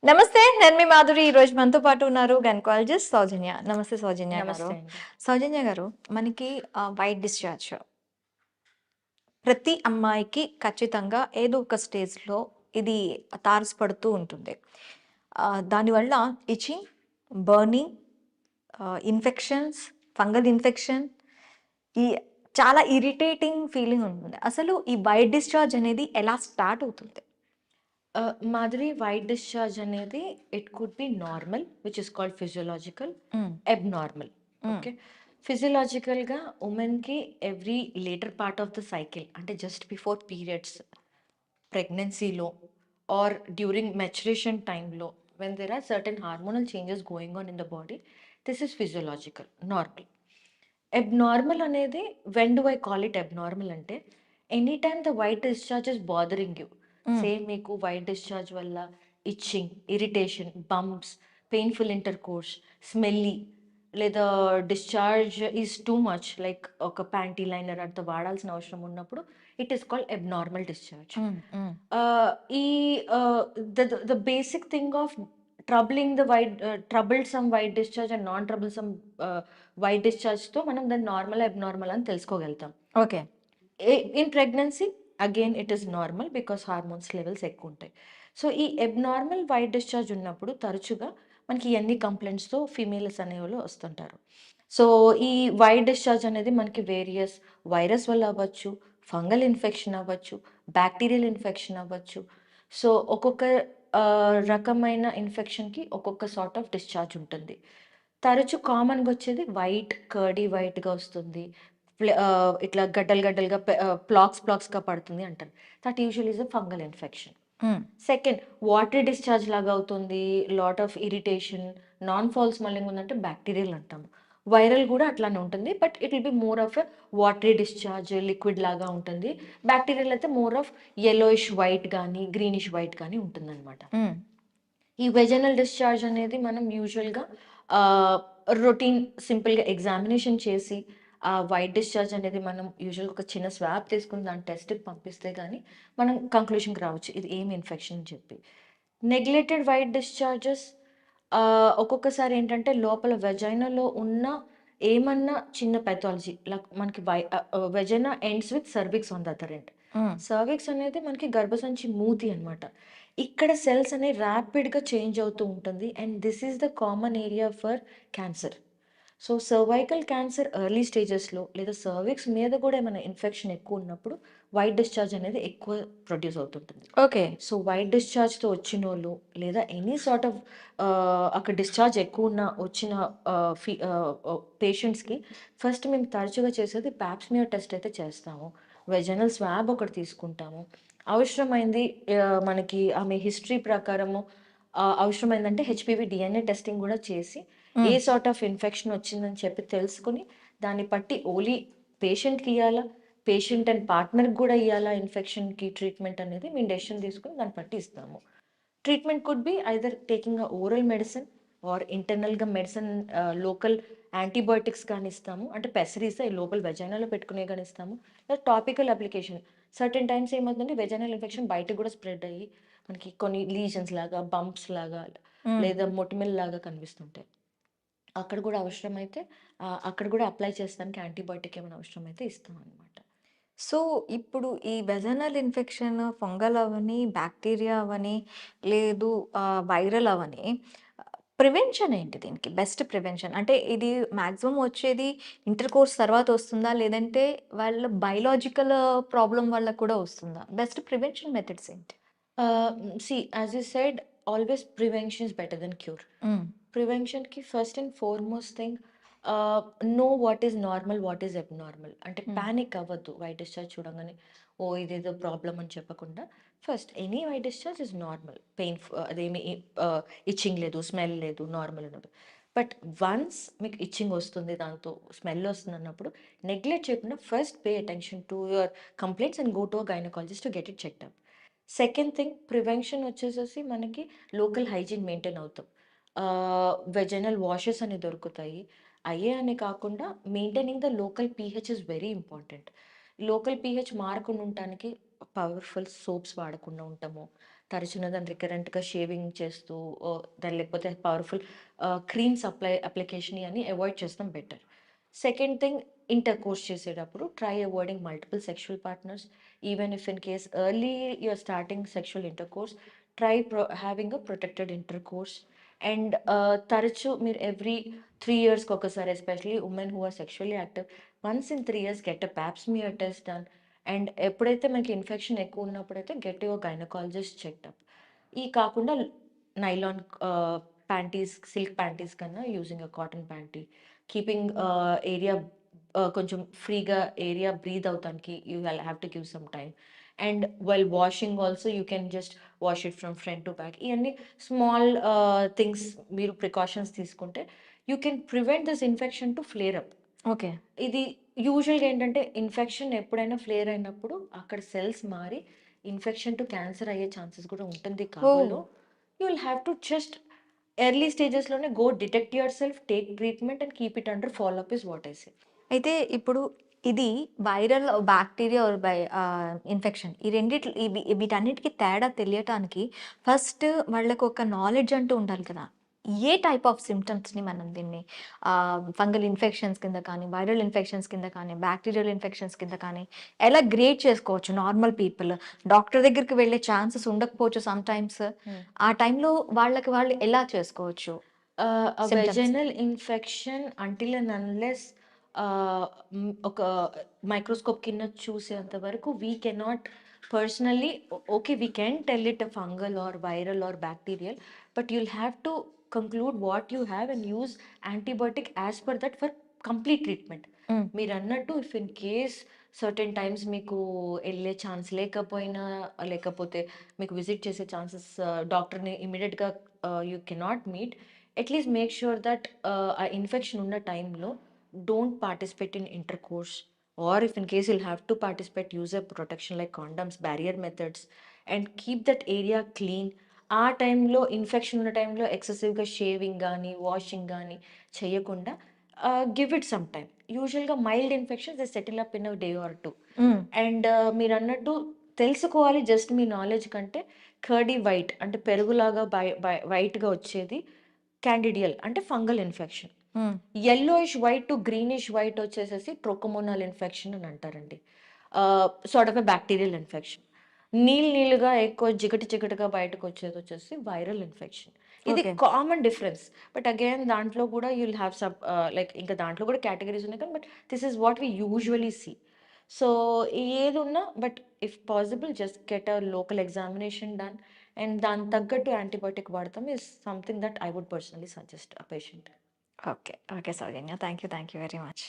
నమస్తే. నేను మీ మాధురి. ఈరోజు మనతో పాటు ఉన్నారు గైనకాలజిస్ట్ సౌజన్య. నమస్తే సౌజన్య గారు. నమస్తే అండి. సౌజన్య గారు, మనకి వైట్ డిశ్చార్జ్ ప్రతి అమ్మాయికి ఖచ్చితంగా ఏదో ఒక స్టేజ్‌లో ఇది తారసపడుతూ ఉంటుంది. దానివల్ల itching, burning, infections, fungal infection, ఈ చాలా ఇరిటేటింగ్ ఫీలింగ్ ఉంటుంది. అసలు ఈ వైట్ డిశ్చార్జ్ అనేది ఎలా స్టార్ట్ అవుతుంది? మాధురి, వైట్ డిశ్చార్జ్ అనేది it could be normal which is called physiological, hmm. Abnormal. Hmm. Okay. ఫిజియోలాజికల్‌గా ఉమెన్‌కి every later part of the cycle అంటే జస్ట్ బిఫోర్ పీరియడ్స్, ప్రెగ్నెన్సీలో ఆర్ డ్యూరింగ్ మెచ్యురేషన్ టైమ్‌లో when there are certain hormonal changes going on in the body, this is physiological, normal. Abnormal అనేది when do I call it abnormal అంటే any time the white discharge is bothering you. హ్మ్. Same మీకు white discharge వల్ల itching, irritation, bumps, painful intercourse, smelly, లేదా discharge is too much like ఒక panty liner అంత వాడాల్సిన అవసరం ఉన్నప్పుడు it is called abnormal discharge. Hmm. Hmm. ఈ the basic thing of troubling the white troublesome white discharge and non troublesome white డిశ్చార్జ్‌తో మనం దాన్ని నార్మల్, అబ్నార్మల్ అని తెలుసుకోగలుగుతాం. Okay. In pregnancy again it is normal because hormones levels ఎక్కువ ఉంటాయి. So ఈ abnormal white discharge ఉన్నప్పుడు తరచుగా మనకి ఇవన్నీ కంప్లైంట్స్‌తో ఫీమేల్స్ అనేవాళ్ళు వస్తుంటారు. సో ఈ వైట్ డిశ్చార్జ్ అనేది మనకి వేరియస్ వైరస్ వల్ల అవ్వచ్చు, ఫంగల్ ఇన్ఫెక్షన్ అవ్వచ్చు, బ్యాక్టీరియల్ ఇన్ఫెక్షన్ అవ్వచ్చు. సో ఒక్కొక్క రకమైన ఇన్ఫెక్షన్‌కి ఒక్కొక్క సార్ట్ ఆఫ్ డిశ్చార్జ్ ఉంటుంది. తరచు కామన్‌గా వచ్చేది వైట్, కర్డీ వైట్‌గా వస్తుంది. ఇట్లా గడ్డలు గడ్డలుగా ప్లాక్స్‌గా పడుతుంది అంటారు. That usually is a fungal infection. Hmm. Second, watery discharge లాగా అవుతుంది. Lot of irritation, non foul smelling ఉందంటే బ్యాక్టీరియల్ అంటాము. వైరల్ గూడా అట్లానే ఉంటుంది. But it will be more of a watery discharge, liquid లాగా ఉంటుంది. బ్యాక్టీరియల్ అయితే మోర్ ఆఫ్ యెల్లోయిష్ వైట్ గానీ, గ్రీనిష్ వైట్ గానీ ఉంటుందనమాట. హ్మ్. ఈ వెజనల్ డిశ్చార్జ్ అనేది మనం యూజువల్‌గా రొటీన్ సింపుల్‌గా ఎగ్జామినేషన్ చేసి, ఆ వైట్ డిశ్చార్జ్ అనేది మనం యూజువల్‌గా ఒక చిన్న స్వాబ్ తీసుకొని దాన్ని టెస్ట్‌కి పంపిస్తే గానీ, మనం కంక్లూషన్‌కి రావచ్చు. ఇది ఏం ఇన్ఫెక్షన్ అని చెప్పి. నెగ్లెక్టెడ్ వైట్ డిశ్చార్జెస్ ఒక్కొక్కసారి ఏంటంటే లోపల వెజైనాలో ఉన్న ఏమన్నా చిన్న పాథాలజీ లైక్ మనకి vagina ends with cervix on the other end. హ్మ్. సర్విక్స్ అనేది మనకి గర్భసంచి మూతి అన్నమాట. ఇక్కడ సెల్స్ అనేవి ర్యాపిడ్‌గా చేంజ్ అవుతూ ఉంటుంది. And this is the common area for cancer. So, cervical cancer early స్టేజెస్‌లో లేదా సర్విక్స్ మీద గూడా ఏమైనా ఇన్ఫెక్షన్ ఎక్కువున్నప్పుడు వైట్ డిశ్చార్జ్ అనేది ఎక్కువ ప్రొడ్యూస్ అవుతుంటుంది. ఓకే. సో, వైట్ డిశ్చార్జ్‌తో వచ్చినోళ్ళు లేదా ఎనీ సార్ట్ ఆఫ్ అక్కడ డిశ్చార్జ్ ఎక్కువున్న వచ్చిన పేషెంట్స్‌కి ఫస్ట్ మేము తరచుగా చేసేది పాప్ స్మియర్ టెస్ట్ అయితే చేస్తాము. వెజనల్ స్వాబ్ ఒకటి తీసుకుంటాము. అవసరమైంది మనకి ఆమె హిస్టరీ ప్రకారము అవసరమైందంటే హెచ్‌పివి డీఎన్ఏ టెస్టింగ్ గూడా చేసి, ఏ హ్మ్. సార్ట్ ఆఫ్ ఇన్ఫెక్షన్ వచ్చిందని చెప్పి తెలుసుకొని, దాన్ని బట్టి ఓన్లీ పేషెంట్‌కి ఇయ్యాలా, పేషెంట్ అండ్ పార్ట్నర్‌కి గూడా ఇయ్యాలా ఇన్ఫెక్షన్‌కి ట్రీట్మెంట్ అనేది మేము డెసిషన్ తీసుకొని దాన్ని బట్టి ఇస్తాము. Treatment could be either taking a oral medicine or ఇంటర్నల్‌గా మెడిసిన్, లోకల్ యాంటీబయోటిక్స్ గాని ఇస్తాము. అంటే పెసరీస్ అయి లోపల వెజైనాలో పెట్టుకునేవి గాని ఇస్తాము. లేదా టాపికల్ అప్లికేషన్. సర్టెన్ టైమ్స్ ఏమవుతుందంటే వెజైనల్ ఇన్ఫెక్షన్ బయటకి గూడా స్ప్రెడ్ అయ్యి, మనకి కొన్ని లీజన్స్ లాగా, బంప్స్ లాగా హ్మ్. లేదా మొటిమల్లాగా కనిపిస్తుంటాయి. అక్కడ గూడా అవసరమైతే అక్కడ గూడా అప్లై చేస్తానికి యాంటీబయోటిక్ ఏమైనా అవసరమైతే ఇస్తామనమాట. సో, ఇప్పుడు ఈ వెజనల్ ఇన్ఫెక్షన్ ఫంగల్ అవ్వని, బాక్టీరియా అవ్వని, లేదు వైరల్ అవ్వని, ప్రివెన్షన్ ఏంటి దీనికి? బెస్ట్ ప్రివెన్షన్ అంటే ఇది మాక్సిమం వచ్చేది ఇంటర్‌కోర్స్ తర్వాత వస్తుందా? లేదంటే వాళ్ళ బయోలాజికల్ ప్రాబ్లమ్ వల్ల కూడా వస్తుందా? బెస్ట్ ప్రివెన్షన్ మెథడ్స్ ఏంటి? As you said, always prevention is better then cure. Hmm. ప్రివెన్షన్‌కి first and foremost thing, know what is normal, what is abnormal. అంటే హ్మ్. పానిక్ అవ్వద్దు వైట్ డిశ్చార్జ్ చూడంగానే. ఓహ్! ఇదేదో ప్రాబ్లమ్ అని చెప్పకుండా, first any white discharge is normal. అదేమి itching లేదు, smell లేదు, నార్మల్ ఉన్నది. బట్ వన్స్ మీకు ఇచ్చింగ్ వస్తుంది, దాంతో స్మెల్ వస్తుందన్నప్పుడు నెగ్లెక్ట్ చేయకుండా first pay attention to your complaints and go to a gynaecologist to get it checked up. Second thing, prevention వచ్చేసేసి మనకి లోకల్ హైజీన్ మెయింటైన్ అవుతాం. వెజైనల్ వాషెస్ అని దొరుకుతాయి. అయ్యే అని కాకుండా maintaining the local pH is very important. Local pH మారకుండా ఉండటానికి పవర్‌ఫుల్ సోప్స్ వాడకుండా ఉంటాము. తరచున దాన్ని రికరెంట్‌గా షేవింగ్ చేస్తూ దాన్ని లేకపోతే పవర్‌ఫుల్ క్రీమ్స్ అప్లికేషన్ ఇయన్నీ అవాయిడ్ చేస్తాం బెటర్. సెకండ్ థింగ్ ఇంటర్‌కోర్స్ చేసేటప్పుడు try avoiding multiple sexual partners. Even if in case early you are starting sexual intercourse, try having a protected intercourse. And తరచు మీరు ఎవ్రీ 3 ఇయర్స్‌కి ఒకసారి especially women who are sexually active once in 3 years get a pap smear test done. And ఎప్పుడైతే మనకి infection ఎక్కువ ఉన్నప్పుడైతే get your gynaecologist checkup. ఈ కాకుండా నైలాన్ ప్యాంటీస్, సిల్క్ ప్యాంటీస్ కన్నా using a cotton panty, keeping area కొంచెం ఫ్రీగా area breathe అవుతానికి you will have to give some time. And while washing also you can just wash it from front to back. ఇవన్నీ small things మీరు precautions తీసుకుంటే you can prevent this infection to flare up. Okay. ఇది యూజువల్‌గా ఏంటంటే infection ఎప్పుడైనా flare అయినప్పుడు అక్కడ cells మారి ఇన్ఫెక్షన్ టు క్యాన్సర్ అయ్యే ఛాన్సెస్ కూడా ఉంటుంది ఓహ్! కాబోలు. You will have to just early స్టేజెస్‌లోనే go detect yourself, take treatment and keep it under follow up is what I say. అయితే ఇప్పుడు ఇది వైరల్, బాక్టీరియా ఆర్ ఇన్ఫెక్షన్ ఈ రెండిట్లు వీటన్నిటికి తేడా తెలియటానికి ఫస్ట్ వాళ్ళకొక నాలెడ్జ్ అంటూ ఉండాలి కదా! ఏ టైప్ ఆఫ్ సిమ్టమ్స్‌ని మనం దీన్ని ఫంగల్ ఇన్ఫెక్షన్స్ కింద కానీ, వైరల్ ఇన్ఫెక్షన్స్ కింద కానీ, బాక్టీరియల్ ఇన్ఫెక్షన్స్ కింద కానీ ఎలా గ్రేడ్ చేసుకోవచ్చు నార్మల్ పీపుల్? డాక్టర్ దగ్గరికి వెళ్ళే ఛాన్సెస్ ఉండకపోవచ్చు సమ్‌టైమ్స్. హ్మ్. ఆ టైంలో వాళ్ళకి వాళ్ళు ఎలా చేసుకోవచ్చు symptoms? Vaginal infection until and unless ఒక మైక్రోస్కోప్ కింద చూసేంత వరకు we cannot personally okay we can tell it a fungal or viral or bacterial, but you'll have to conclude what you have and use antibiotic as per that for complete treatment. Hmm. మీరు అన్నట్టు if in case certain times మీకు వెళ్ళే chance లేకపోయినా, లేకపోతే మీకు visit చేసే chances డాక్టర్ని ఇమీడియట్గా you cannot meet, at least make sure that ఆ ఇన్ఫెక్షన్ ఉన్న టైంలో don't participate in intercourse, or if in case you'll have to participate, use a protection like condoms, barrier methods, and keep that area clean. ఆ టైంలో infection ఉన్న టైంలో ఎక్సెసివ్గా shaving కానీ washing కానీ చేయకుండా గివ్ ఇట్ సమ్ టైమ్. యూజువల్గా mild infections they settle up in a day or two. Hmm. And మీరు అన్నట్టు తెలుసుకోవాలి జస్ట్ మీ నాలెడ్జ్ కంటే, కర్డీ వైట్ అంటే పెరుగులాగా వైట్గా వచ్చేది క్యాండిడియల్ అంటే fungal infection. Hmm. Yellowish white to greenish white వచ్చేసేసి ట్రోకోమోనాల్ ఇన్ఫెక్షన్ అని అంటారండి. Sort of a bacterial infection. నీళ్ళుగా ఎక్కువ జిగటగా బయటకొచ్చేది వచ్చేసి వైరల్ ఇన్ఫెక్షన్. ఇది okay. Common difference. But again దాంట్లో కూడా యుల్ హ్యావ్ లైక్ ఇంకా దాంట్లో కూడా కేటగరీస్ ఉన్నాయి కానీ but this is what we usually see. So ఏదున్నా but if possible just get a local examination done and దానికి తగ్గట్టు యాంటీబయోటిక్ వాడతాం is something that I would personally suggest a patient. Okay. Okay Soujanya. Thank you. Thank you very much.